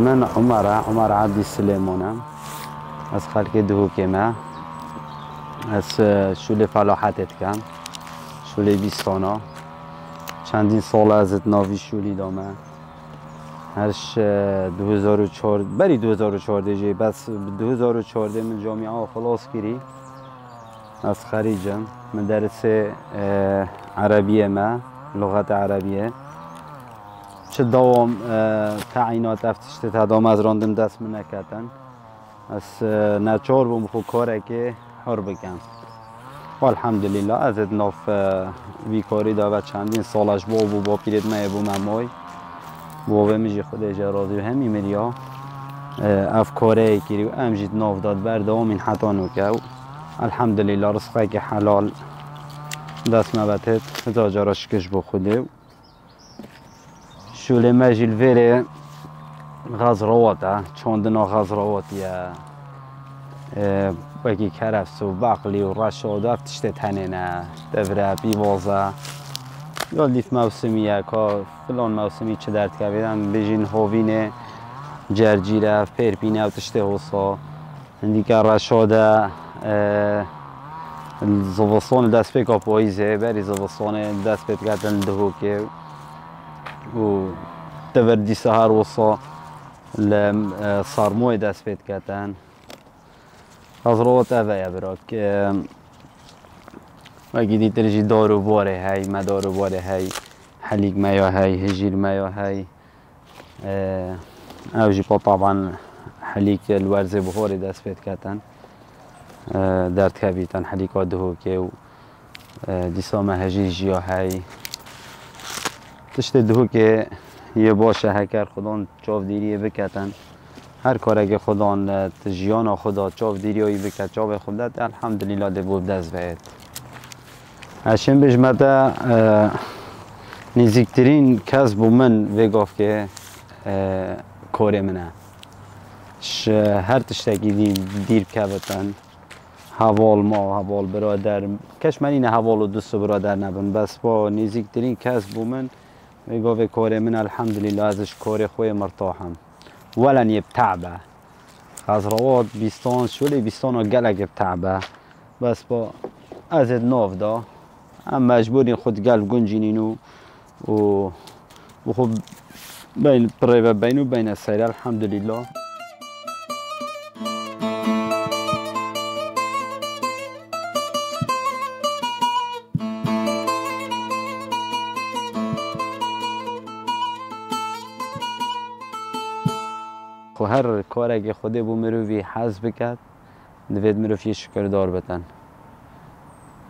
من عمر عبدی سلیمانم از خلق دهوکمه از شوله فلاحتت کم شوله بیستانا چندین سال از ناوی شولی دامه هرش 2004 بری 2014 جی بس 2014 من جامعه خلاص کری از خارجم من درس عربیه ما لغت عربیه چه دوام تعیینات افتشت تدام از راندم دست من نکردن از نچار بوم خو کاره که حر بکن و الحمدلله از ناف بیکاری داوت چندین سالش با پیرت مای بو ممای بوه میجی خودش راضی و همی مریا اف کاره کری و امجید ناف داد بردام این حتا نکو الحمدلله رزقه که حلال دست مبتت زاجراش کش بو خوده شوله مجیل ویره غاز رواته چاندنا غاز رواتیه بگی کرفس و بقلی و رشاد و افتشت تنینه دوره بیوازه یا لیف موسمیه که فلان موسمی چه درد کردن بجین هاوینه جرجیره پیرپینه و تشته حسا هندی که رشاده زوستان دست پیکا پاییزه بری زوستان دست پیک کردن دهوکه و دوردی سهر وصا لصارموی دست پیک کردن از روات اوه براک وگی دیترجی دارو باره هی مدارو باره هی حلیق مایا هی هجیر مایا هی اوجی با طبعا حلیق الورزه بخوری دست پیک کردن درد کبیتن حلیقات دهوکه و دیسام هجیر جیا هی تشت دهوکه یه باشه هکر خودان چاو دیریه بکتن هر کاری که خودان تجیان خدا چاو دیریایی بکت چاو خودت الحمدلله ده بود دست بهت هشم بجمده نزدیکترین کس بو من وگاف که کار منه هر تشتکی دیر بکبتن حوال ما حوال برادر کش من این حوال و دوست برادر نبن بس با نزدیکترین کس بو من وگاف کار من الحمدلله ازش کار خوی مرتاحم ولن يبتعبه از رواد بیستان شولی بیستان و گلک بتعبه بس با ازد ناف دا هم مجبورین خود گل گنجینین و خب بین پریوه بین و بین السیر الحمدلله و هر کاری که خود بو مروفی حز بکد دوید مروف یه شکردار بتن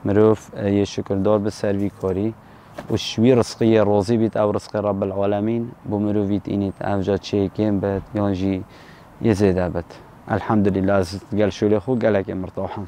مروف یه شکردار به سروی کاری و شوی رزقی راضی بیت او رزق رب العالمین بو مروفیت اینیت اوجا چه کم بد یانجی یه زیده بد الحمدلله از گل شولی خو گلک مرتاحم